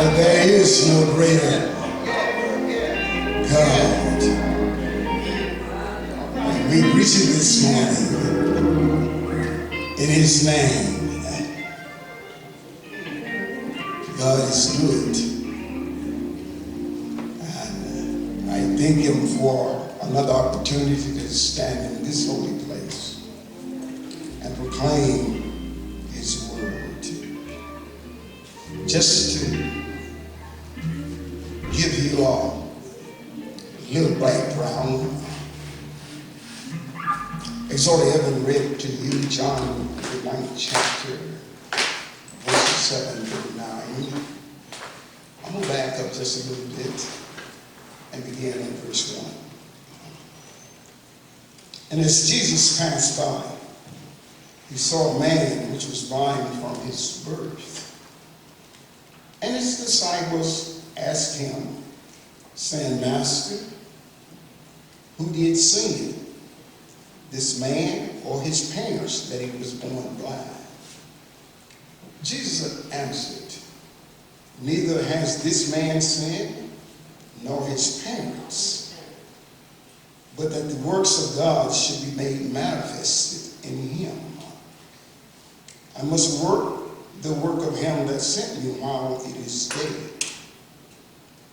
There is no greater God. And we preach it this morning in His name. God is good. And I thank Him for another opportunity to stand in this holy place and proclaim His word. Just to give you all a little background. It's already ever read to you John the 9th chapter, verses 7 through 9. I'm going to back up just a little bit and begin in verse 1. And as Jesus passed by, he saw a man which was blind from his birth. And his disciples asked him, saying, Master, who did sin, this man or his parents, that he was born blind? Jesus answered, neither has this man sinned, nor his parents, but that the works of God should be made manifested in him. I must work the work of him that sent me while it is day.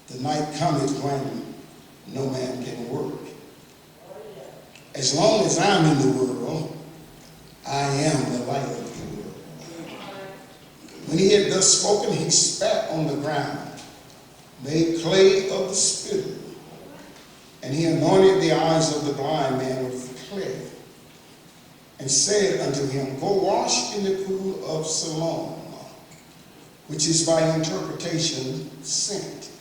The night cometh when no man can work. As long as I'm in the world, I am the light of the world. When he had thus spoken, he spat on the ground, made clay of the spittle, and he anointed the eyes of the blind man with clay, and said unto him, Go wash in the pool of Siloam, which is by interpretation sent.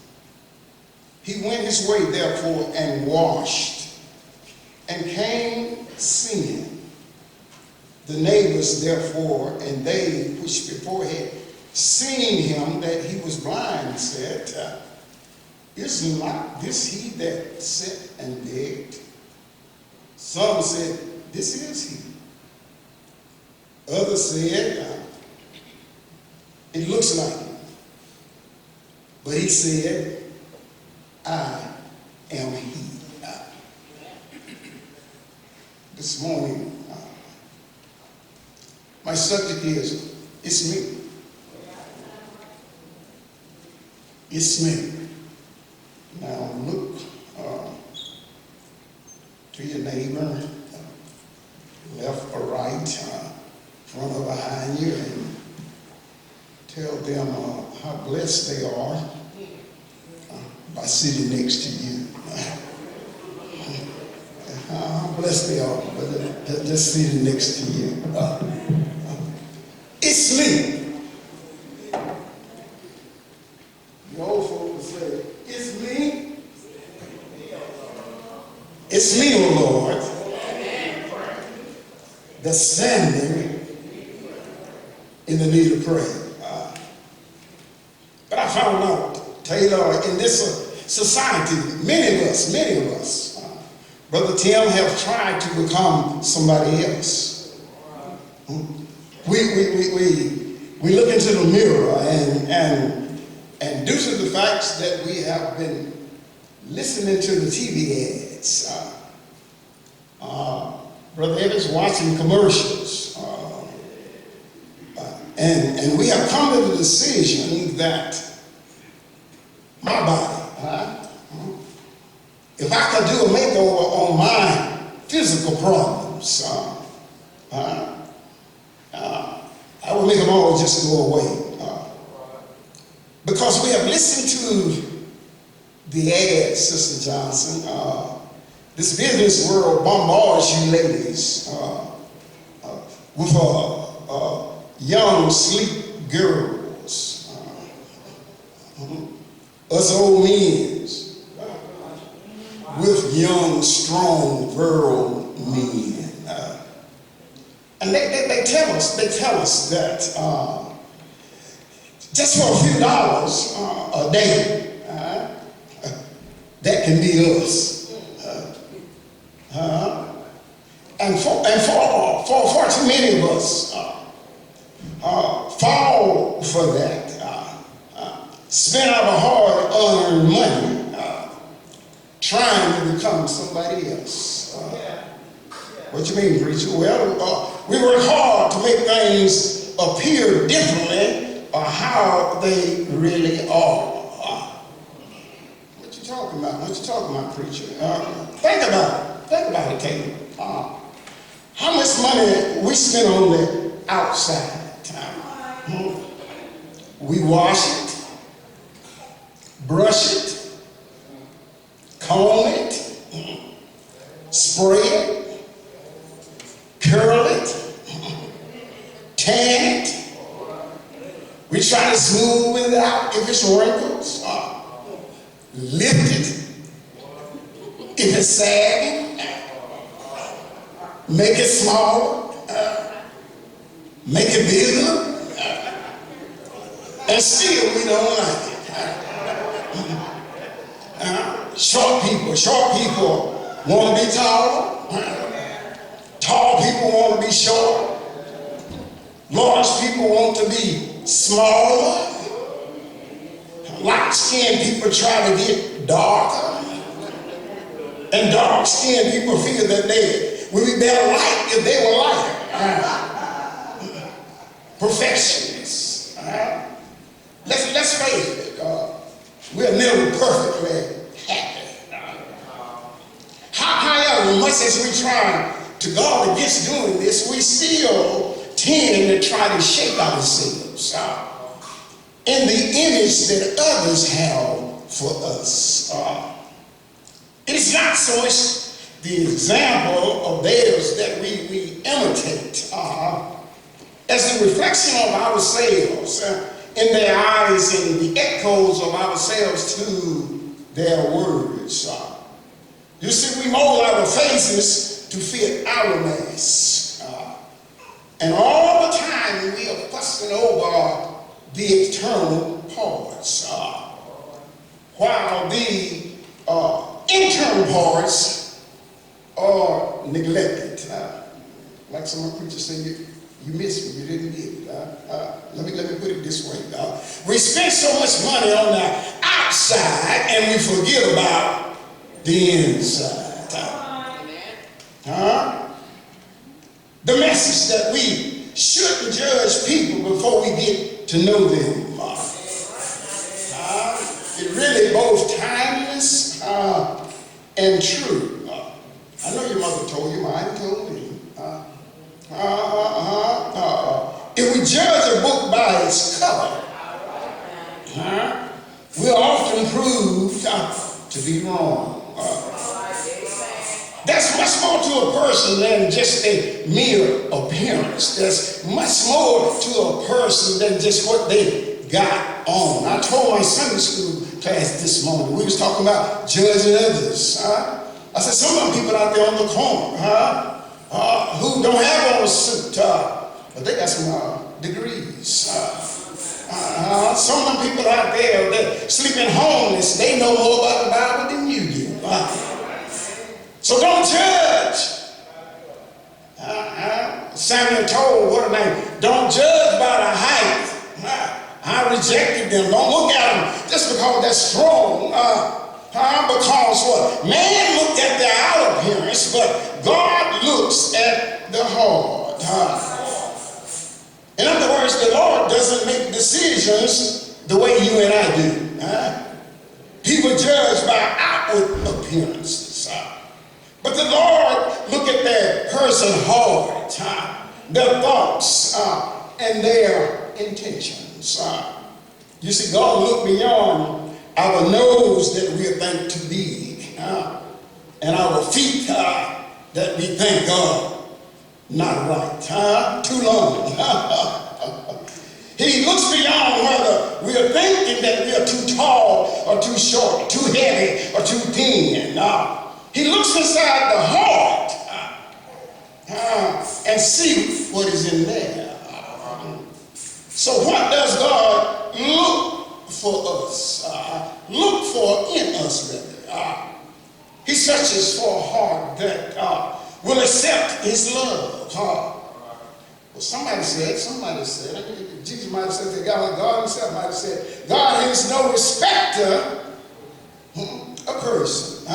He went his way therefore and washed, and came seeing. The neighbors therefore, and they which before had seen him that he was blind, said, Is not this he that sat and begged? Some said, This is he. Others said, It looks like him. But he said, I am he. This morning, my subject is, it's me. It's me. Now look to your neighbor, left or right, front or behind you, and tell them how blessed they are by sitting next to you. How blessed they are, but just sitting next to you. It's me. The old folks say, it's me. It's me, O Lord, that's standing in the need of prayer. But I found out, Taylor, in this society, many of us, Brother Tim, have tried to become somebody else. We look into the mirror and due to the facts that we have been listening to the TV ads, Brother Evans watching commercials, and we have come to the decision that my body, if I could do a makeover on my physical problems, I would make them all just go away. Because we have listened to the ads, Sister Johnson. This business world bombards you ladies with young, sleek girls, us old men with young, strong, virile men. And they tell us that just for a few dollars a day, that can be us. And for too many of us fall for that. spend our hard-earned money trying to become somebody else. What you mean, preacher? Well, we work hard to make things appear differently or how they really are. What you talking about? What you talking about, preacher? Think about it. Think about it, Caleb. How much money we spend on the outside? We wash it, brush it, comb it, spray it, curl it, tan it. We try to smooth it out if it's wrinkles, lift it if it's sagging, make it smaller, make it bigger, and still we don't like it. Short people want to be taller. Tall people want to be short. Large people want to be smaller. Light-skinned people try to get darker. And dark-skinned people feel that they would be better light if they were lighter. Perfectionists. Let's face it. We're never perfectly happy. However, much as we try to guard against doing this, we still tend to try to shape ourselves in the image that others have for us. It is not so much the example of theirs that we imitate as the reflection of ourselves in their eyes and the echoes of ourselves to their words. You see, we mold our faces to fit our mask. And all the time we are fussing over the external parts, while the internal parts are neglected. Like some preachers say, you missed me, you didn't get it. Let me put it this way. We spend so much money on the outside and we forget about the inside. The message that we shouldn't judge people before we get to know them. It really both timeless and true. I know your mother told you, mine told me. If we judge a book by its cover, we're often proved to be wrong. There's much more to a person than just a mere appearance. There's much more to a person than just what they got on. I told my Sunday school class this morning, we was talking about judging others. I said, some of them people out there on the corner who don't have on a suit, but they got some degrees. Some of them people out there that sleeping homeless, they know more about the Bible than you do. So don't judge. Samuel told, what a name, don't judge by the height. I rejected them. Don't look at them just because they're strong. Because what? Man looked at their outer appearance, but God looks at the heart. In other words, the Lord doesn't make decisions the way you and I do. People judge by outward appearances. But the Lord look at their person's heart, their thoughts, and their intentions. You see, God look beyond our nose that we think too big, and our feet that we think not right, too long. He looks beyond whether we are thinking that we are too tall or too short, too heavy or too thin. He looks inside the heart and see what is in there. So what does God look for us? Look for in us, rather. He searches for a heart that will accept his love. Somebody said, Jesus might have said that God himself might have said, God is no respecter of person.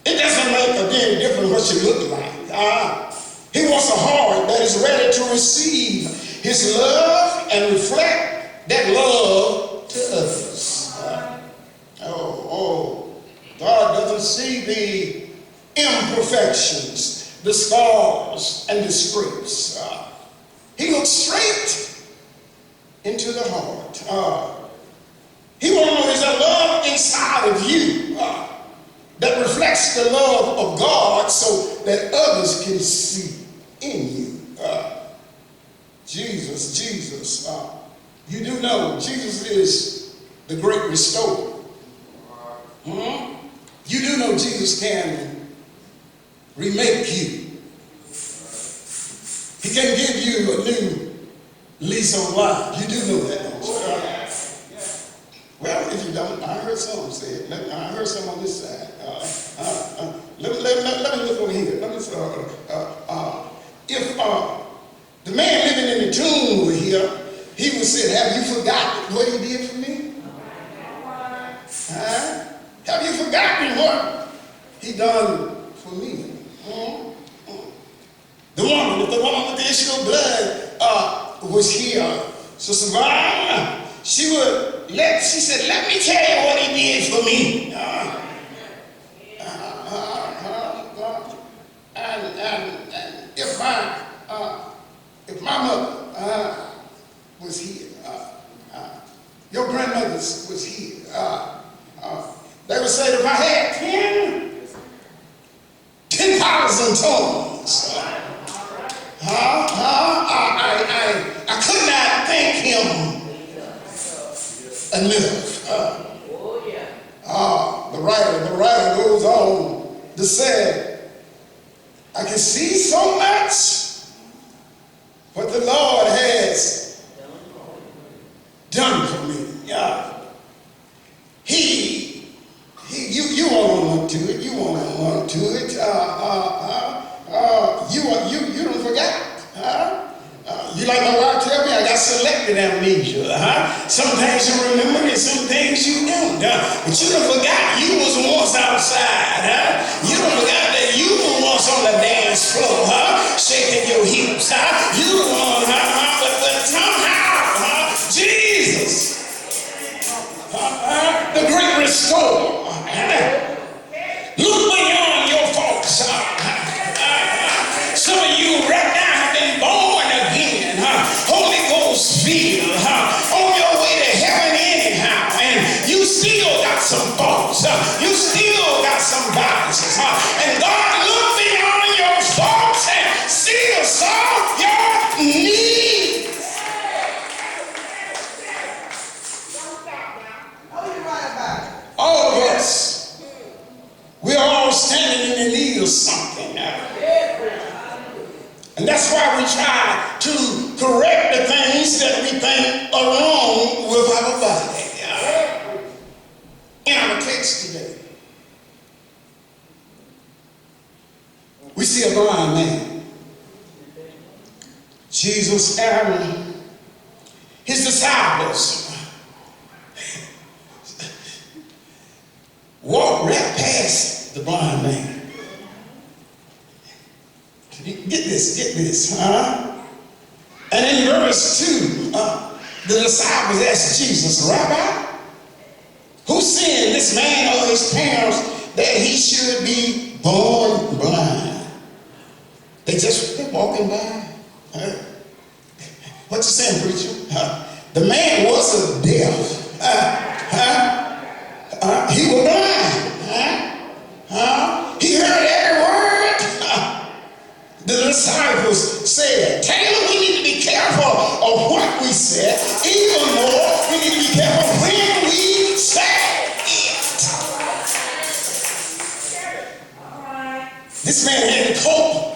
It doesn't make a damn difference what you look like. He wants a heart that is ready to receive his love and reflect that love to others. God doesn't see the imperfections, the scars, and the scrapes. He looks straight into the heart. He wants to know there's a love inside of you that reflects the love of God so that others can see in you. Jesus. You do know Jesus is the great restorer. You do know Jesus can remake you. He can give you a new lease on life. You do know that, don't you? Well, if you don't, I heard someone say it. I heard some on this side. Let me look over here. If the man living in the tomb were here, he would say, have you forgotten what he did for me? Have you forgotten what he done for me? The woman with the issue of blood was here. So Savannah, she said, let me tell you what he did for me. And if my mother was here, your grandmother's was here, they would say, if I had 10,000 tongues, I could not thank him enough. The writer goes on to say, I can see so much what the Lord has done for me. You won't look to it. You won't look to it. You don't forget. You like my wife tell me, I got selective amnesia. Some things you remember and some things you don't. But you don't forgot you was once outside. You don't forgot that you were once on the dance floor, shaking your hips. You were on, but somehow, Jesus, the great restorer, look beyond your faults. Some of you right now have been born again, Holy Ghost filled, on your way to heaven anyhow, and you still got some faults, you still got some biases, and God looked beyond your faults and still saw your needs. All of us, we're all standing in the need of something now. And that's why we try to correct the things that we think are wrong with our body. In our text today, we see a blind man. Jesus and his disciples walked right past the blind man. Get this, And in verse 2, the disciples asked Jesus, Rabbi, who sinned, this man or his parents, that he should be born blind? They're walking by. What you saying, preacher? The man wasn't deaf. He was blind. He heard every word. The disciples said, Taylor, we need to be careful of what we said. Even more, we need to be careful when we say it. This man had to cope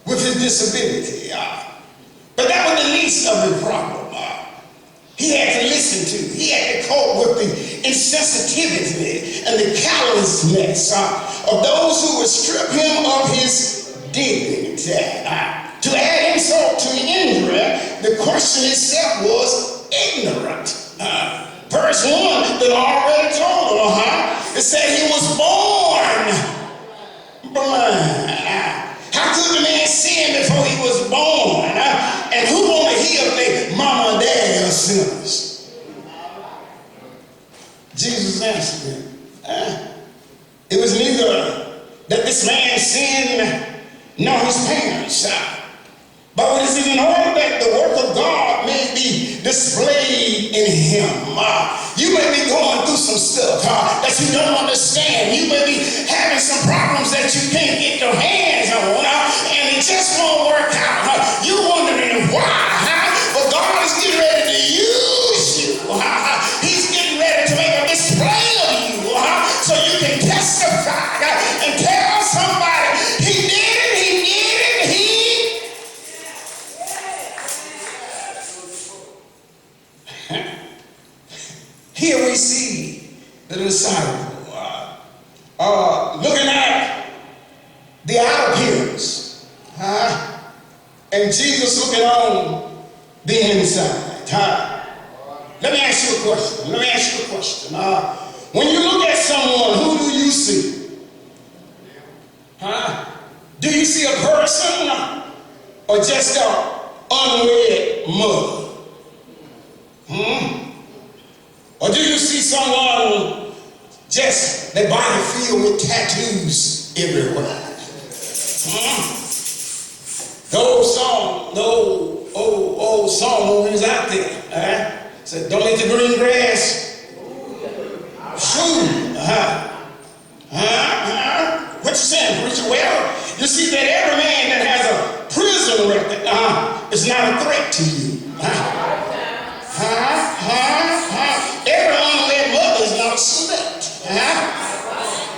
with his disability. But that was the least of the problem. He had to listen to. He had to cope with the insensitivity and the callousness of those who would strip him of his dignity. To To add insult to injury, the question itself was ignorant. Verse 1 that already told it said he was born blind. How could the man sin before he was born? And who want to hear their mama and daddy are sinners? Jesus answered him. It was neither that this man sinned nor his parents. But it is in order that the work of God may be displayed in him. You may be going through some stuff that you don't understand. You may be having some problems that you can't get your hands on, and it just won't work out. You're wondering why, but God is getting ready to use you. He's getting ready to make a display of you, so you can testify and tell somebody he did it. Here we see the disciple looking at the outer appearance, and Jesus looking on the inside. Let me ask you a question. When you look at someone, who do you see? Do you see a person or just an unwed mother? Or do you see someone just their body filled with tattoos everywhere? Those old song movies out there said, don't let the green grass shoot. What you saying, Prichard? Well, you see that every man that has a prison record is not a threat to you. Every unwed mother is not a slut.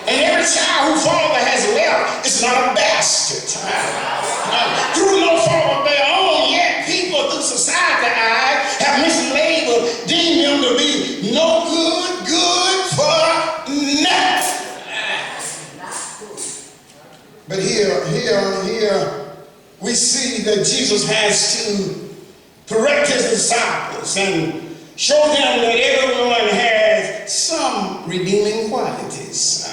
And every child whose father has left is not a bastard. Through no fault of their own, yet people through society have mislabeled, deemed them to be no good for nothing. But here we see that Jesus has to correct his disciples and show them that everyone has some redeeming qualities.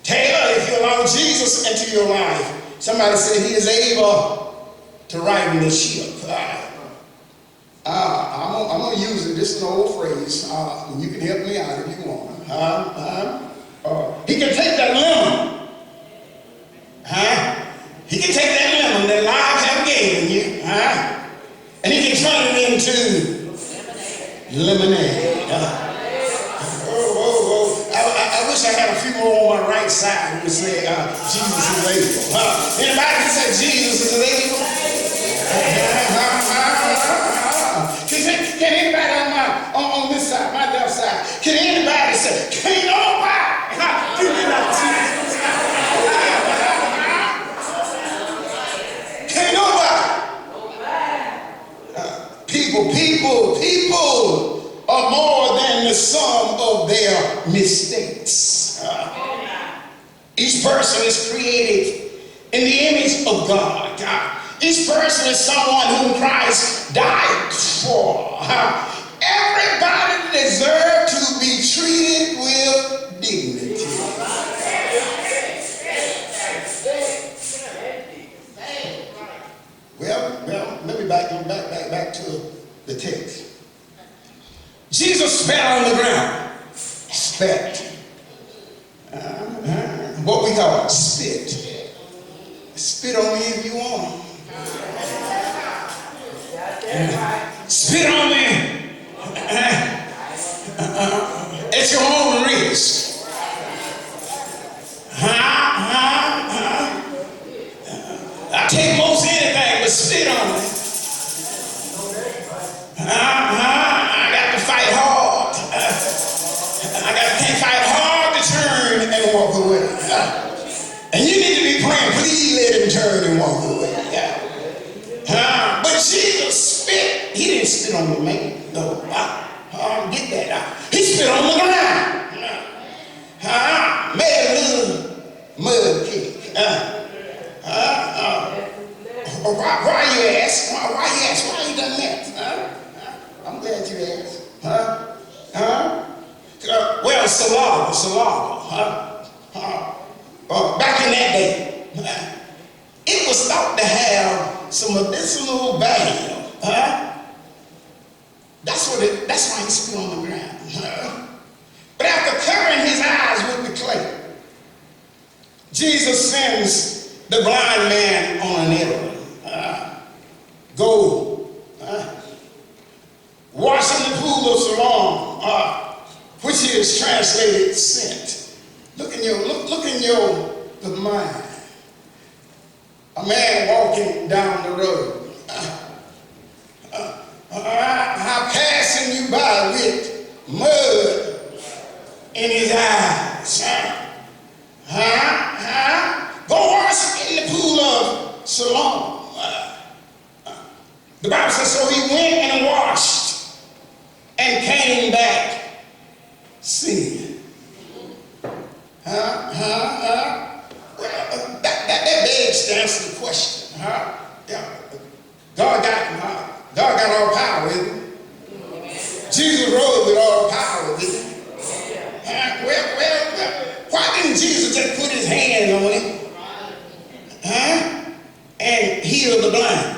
Taylor, if you allow Jesus into your life, somebody said he is able to ride in the ship. I'm going to use it. This is an old phrase. You can help me out if you want. He can take that lemon. He can take that lemon that lives have given you. And he can turn it into lemonade. I wish I had a few more on my right side who would say Jesus is able. Anybody can say Jesus is able? Can anybody on this side, my left side, can anybody say, can't nobody do me like Jesus? Can't nobody. People are more than the sum of their mistakes. Each person is created in the image of God. Each person is someone whom Christ died for. Everybody deserves to be treated with dignity. Well, let me back to the text. Jesus spat on the ground. Spat. What we call spit. Spit on me if you want. Spit on me at your own risk. I take most anything but spit on me. I got to fight hard. Can't fight hard to turn and walk away. And you need to be praying, please let him turn and walk away. But Jesus spit. He didn't spit on the man. No, get that out. He spit on the ground. Made a little mud cake. a salaga, back in that day, it was thought to have some medicinal value. That's why he spit on the ground. But after covering his eyes with the clay, Jesus sends the blind man on an errand. Go, wash in the pool of Siloam, which is translated sent. Look in your mind. A man walking down the road, passing you by with mud in his eyes. Go wash in the pool of Siloam. The Bible says, so he went and washed and came back seeing. Well, that begs to answer the question. God got all power, isn't he? Jesus rose with all power, isn't he? Why didn't Jesus just put his hand on him and heal the blind?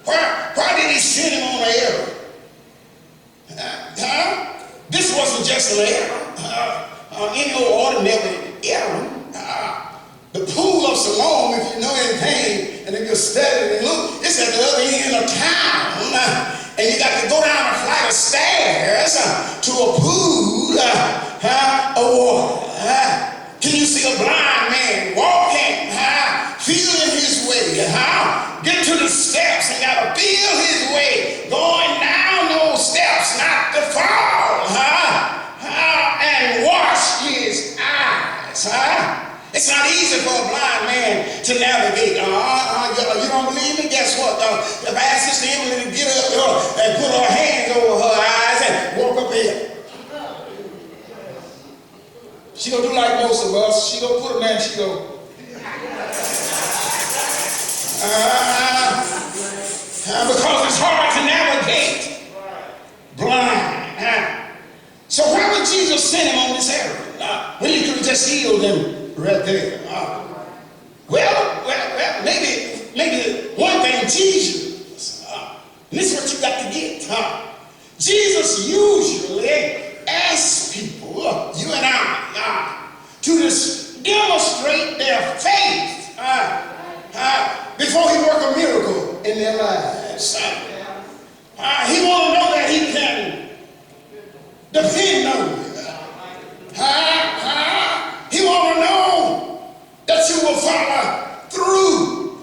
Why did he send him on an errand? This wasn't just an errand, any old ordinary errand. The pool of Siloam, if you know anything, and if you're studying and look, it's at the other end of town. And you got to go down a flight of stairs to a pool of water. Can you see a blind man walking, feeling his way, get to the steps and got to feel his way, going down those steps, not to fall, and wash his eyes, It's not easy for a blind man to navigate. You don't believe me? Guess what? If I ask Sister Emily to get up and put her hands over her eyes and walk up here, she gonna do like most of us. She gonna put them there and she go, because it's hard to navigate blind. So why would Jesus send him on this errand when he could have just healed him right there? Well, maybe one thing Jesus, and this is what you got to get. Jesus usually asks people, you and I, to just demonstrate their faith before he work a miracle in their lives. He want to know that he can depend on you. He want to know that you will follow through.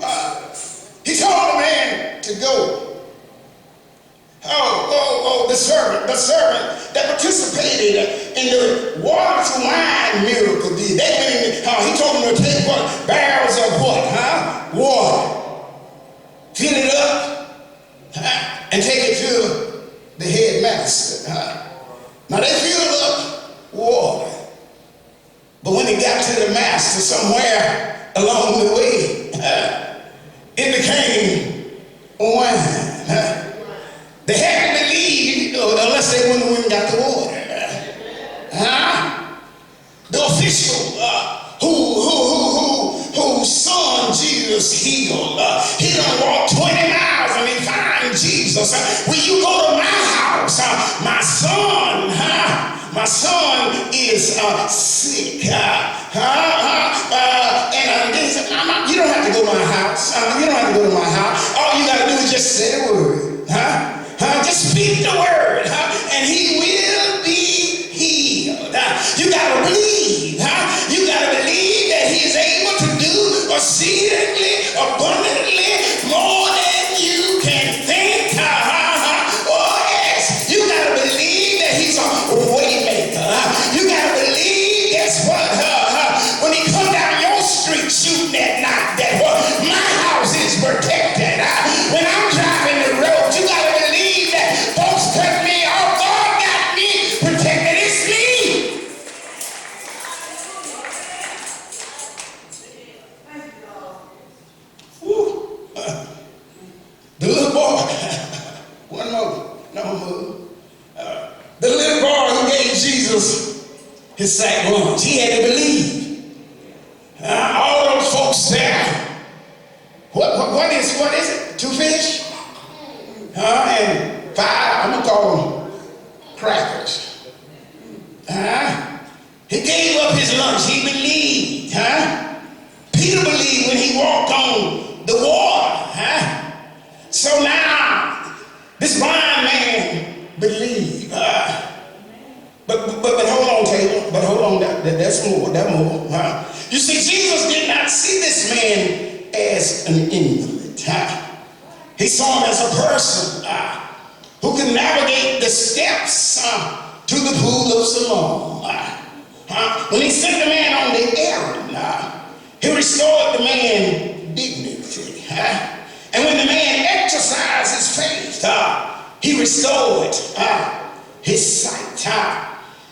He told the man to go. The servant that participated in the water to wine miracle did. He told him to take what? Barrels of what? Water. Fill it up and take it to the headmaster. Now they filled up water. But when it got to the master somewhere along the way, it became wine. They had to leave unless they went and got the water. The official whose son Jesus healed, he done walked 20 miles and he find Jesus. Will you go to my house? My son is sick. And he said, you don't have to go to my house. You don't have to go to my house. All you got to do is just say the word. Just speak the word, and he will be healed. You got to believe. You got to believe that he is able to do exceedingly, abundantly, more than you can think. Oh, yes. You got to believe that he's a way maker. You got to believe, guess what? When he come down your street shooting at night, that what? My house is protected. When I'm driving the road, you got to believe that folks cut me off. God got Jesus his sack lunch. He had to believe. All those folks there, what is it? 2 fish? And 5, I'm going to call them crackers. He gave up his lunch. He believed. Peter believed when he walked on the water. So now, this blind man believed. But hold on, Taylor. But hold on, that's more. You see, Jesus did not see this man as an invalid. He saw him as a person who can navigate the steps to the pool of Siloam. When he sent the man on the errand, he restored the man dignity. And when the man exercised his faith, he restored his sight.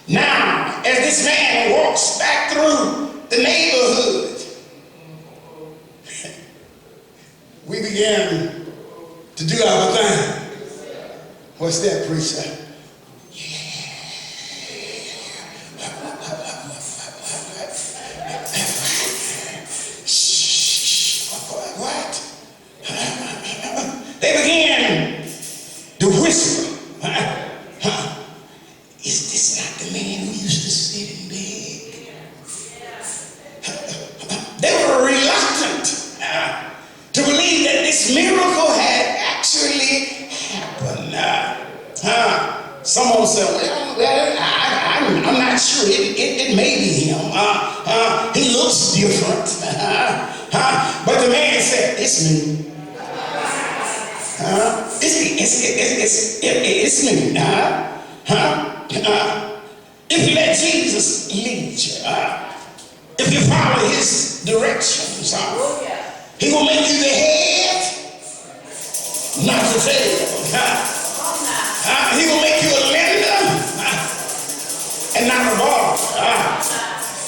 Now, as this man walks back through the neighborhood, we began to do our thing. What's that, preacher? What? They began to whisper. Is this not the man who used to sit and beg? They were reluctant to believe that this miracle had actually happened. Someone said, well, I'm not sure. It may be him. He looks different. But the man said, it's me. It's me. If you let Jesus lead you, if you follow his directions, he will make you the head, not the tail. He will make you a lender and not a borrower.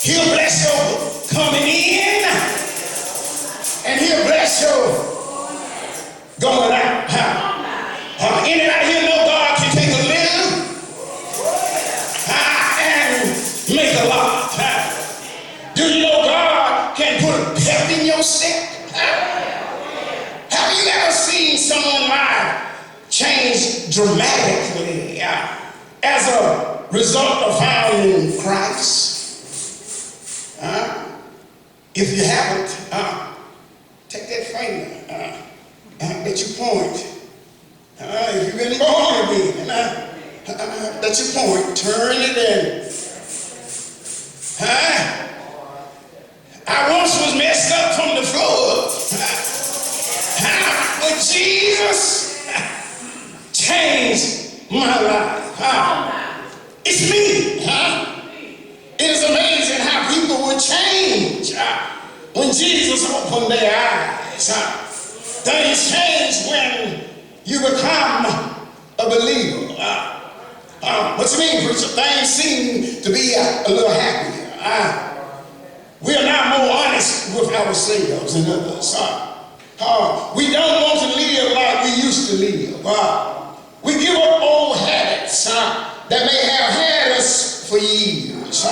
He'll bless your coming in and he'll bless your going out. Anybody here know God can take a little and make a lot? Do you know God can put a pep in your step? Have you ever seen someone's life change dramatically as a result of finding Christ? If you haven't, take that finger that you point. If you've been born again, that you point, turn it in. I once was messed up from the floor, but Jesus changed my life. It's me. It is amazing how people will change when Jesus opened their eyes. Things change when you become a believer. What you mean, preacher? Things seem to be a little happier. We are now more honest with ourselves and others. We don't want to live like we used to live. We give up old habits that may have had us for years.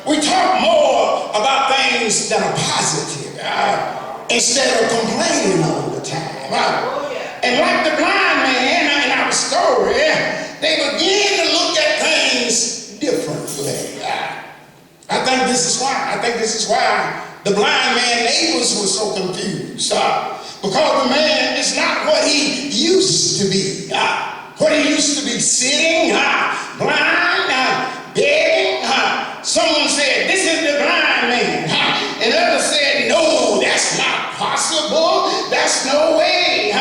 We talk more about things that are positive instead of complaining all the time. And like the blind man in our story, they begin to look at things differently. I think this is why the blind man's neighbors were so confused. Because the man is not what he used to be. What he used to be sitting, blind, begging. Someone said, this is the blind man. And others said, no, that's not possible. That's no way.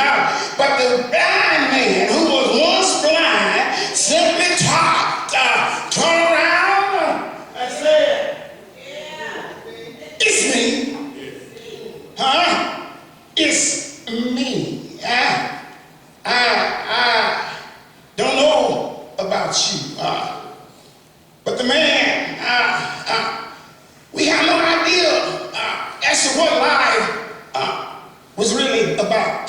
But the blind man who was once blind simply talked, turned around, and said, it's me. It's me. I don't know about you. But the man, we have no idea as to what life was really about.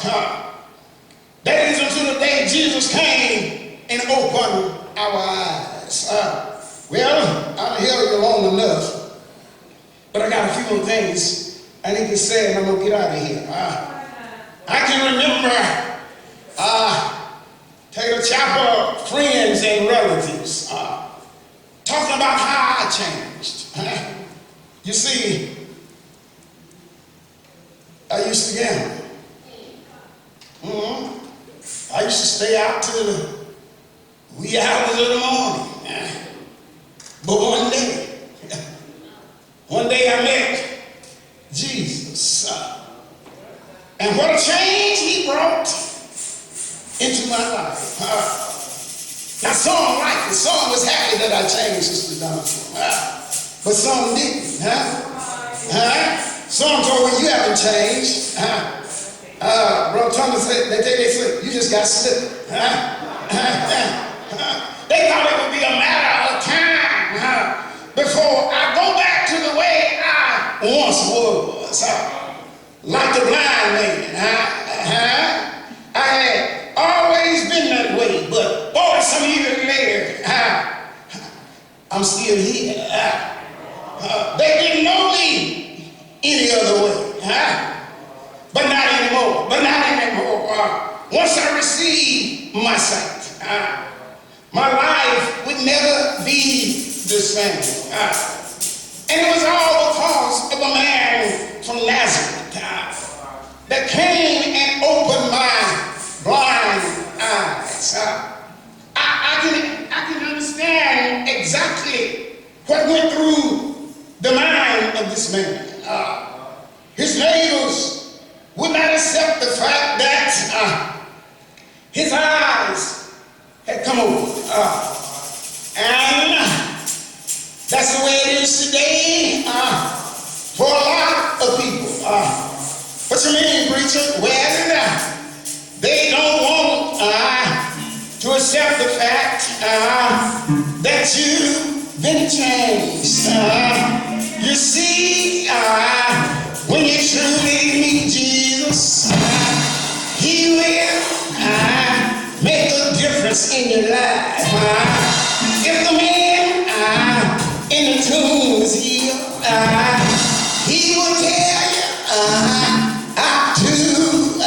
That is until the day Jesus came and opened our eyes. Well, I've held you long enough, but I got a few more things I need to say, and I'm going to get out of here. I can remember Taylor Chapel friends and relatives talking about how I changed. You see, I used to gamble. I used to stay out till the wee hours of the morning. But one day I met Jesus. And what a change he brought into my life. Now some like it. Some was happy that I changed, Sister Dunlap. But some didn't. Some told me you haven't changed. Brother Thomas said, they said, you just got slipped. They thought it would be a matter of time before I go back to the way I once was. Like the blind man. I had always been that way, but boy, some years later, I'm still here. They didn't know me any other way. But not anymore. Once I received my sight, my life would never be the same. And it was all because of a man from Nazareth that came and opened my blind eyes. I can understand exactly what went through the mind of this man. His neighbors would not accept the fact that his eyes had come open. And that's the way it is today for a lot of people. What you mean, preacher? Well, they don't want to accept the fact that you've been changed. You see, when you truly meet Jesus, he will make a difference in your life. If the man in the tomb is healed, he will tell you, I too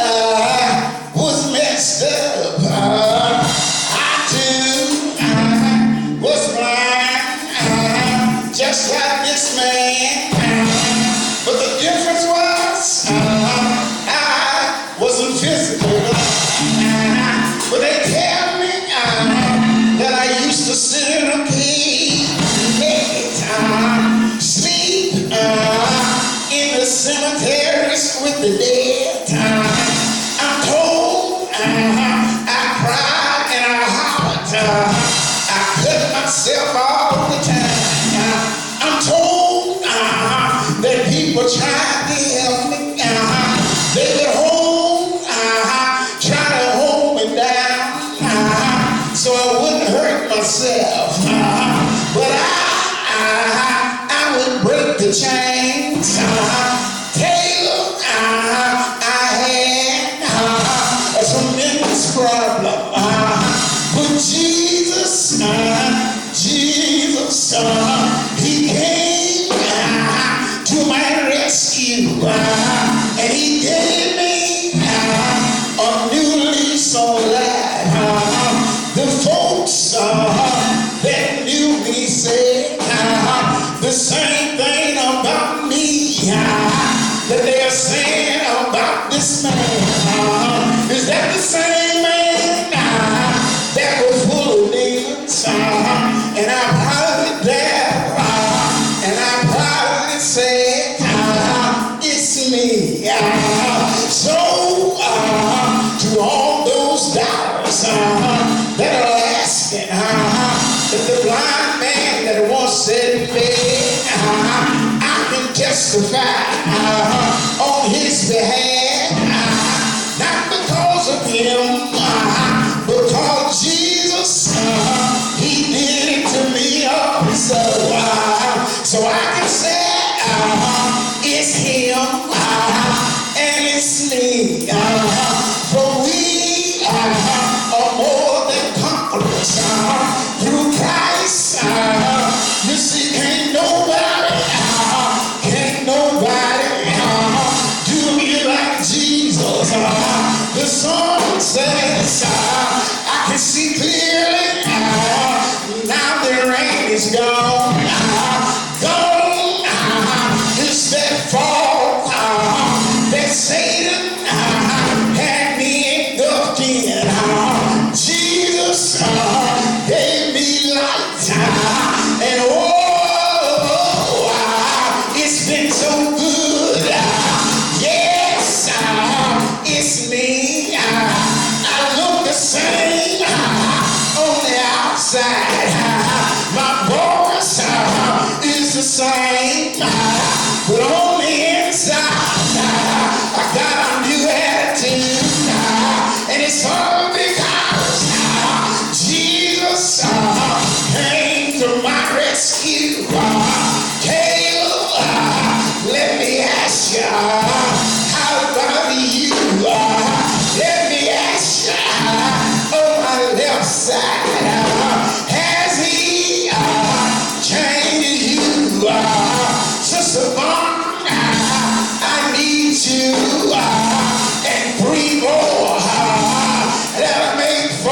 was messed up. I too was blind, just like this man. But the difference was I wasn't physical. But they tell me that I used to sit in a cave, naked, sleep in the cemeteries with the dead. I'm told I cried and I hollered. I cut myself all the time. I'm told that people tried to help me. They would try to hold me down so I wouldn't hurt myself. But I would break the chains. Taylor, I had a tremendous problem. But Jesus, he came to my rescue. And he gave me a new lease on life. The folks that knew me said the same thing about me that they are saying about this man. Is that the same man that was full of demons? And I proudly dare, and I proudly say, it's me. So, to all those doubters that are asking, if the blind man that once said in bed, I can testify on his behalf, not because of him, because Jesus, he did it to me also. So I can say, it's him and it's me. For we are more than conquerors through Christ gone. Gone is that fall that Satan had me engulfed in. Jesus gave me light, and it's been so good. Yes, it's me. I look the same on the outside. My voice is the same, but on the inside, I got a new attitude, and it's all because Jesus came to my rescue. Caleb, let me ask you, how about you? Let me ask you, on my left side, has he changed you? Sister Vaughn, I need you, and 3 more, that'll make 4,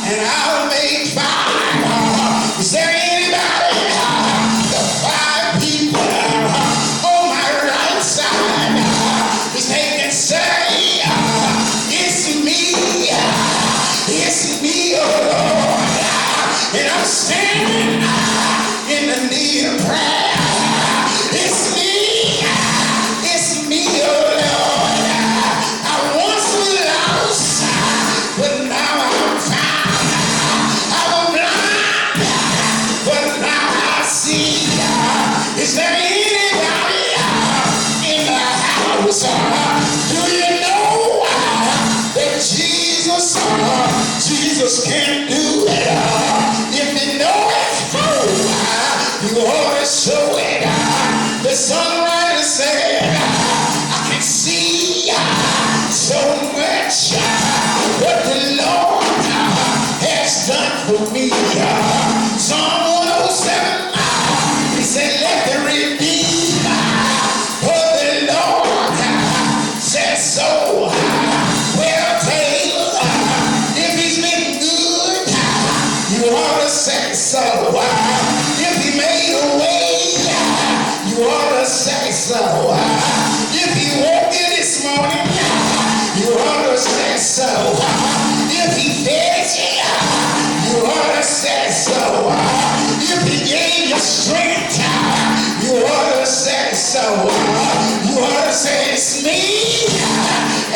and I'll make 5. Is there anybody? The 5 people on my right side, is they can say, it's me, oh Lord, and I'm standing in the need of prayer. It's me, oh Lord. I once was lost, but now I'm found. I was blind, but now I see. Is there anybody in the house? Do you know that Jesus can do it? If you know it, you ought to show it. The songwriter said, I can see so much what the Lord has done for me. Psalm 107, he said, let the redeemed of the Lord say so. Well, Taylor, if he's been good, you ought to say so. If he made a way, you ought to say so. If he woke you this morning, you ought to say so. If he fed you ought to say so. If he gave you strength, you ought to say so. You ought to say it's me,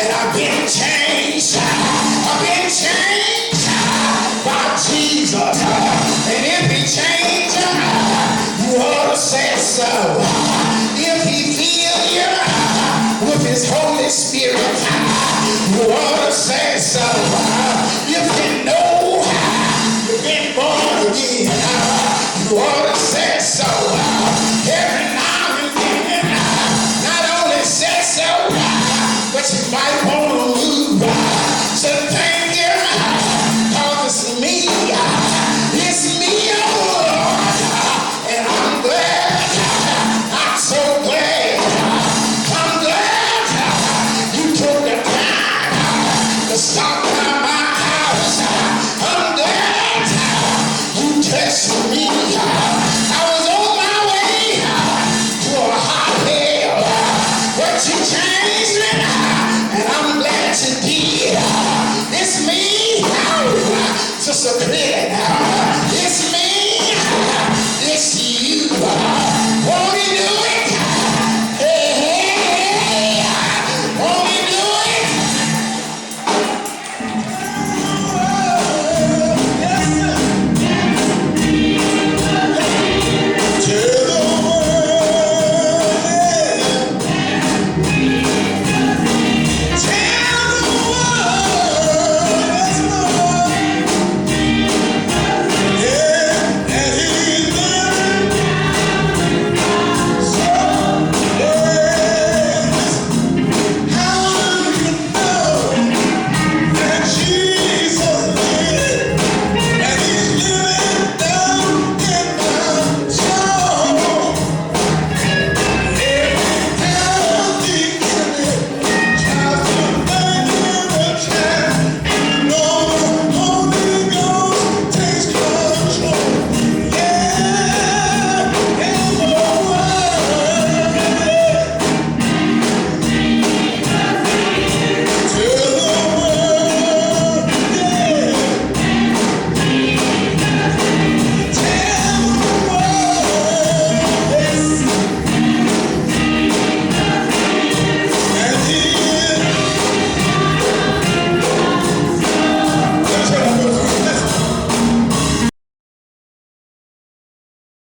and I've been changed. I've been changed by Jesus. And if he changed you ought to say so. If he filled you with his Holy Spirit, you ought to say so. If you know you've been born again, you ought to say so. Every now and then, not only say so, but you might want to move. So thank you, because it's me. It's me, oh Lord, and I'm glad. I'm so glad. I'm glad you took the time to stop by my house. I'm glad you touched me. I was on my way to a hotel, but you changed me, and I'm glad you did. It's me, Sister Prichard.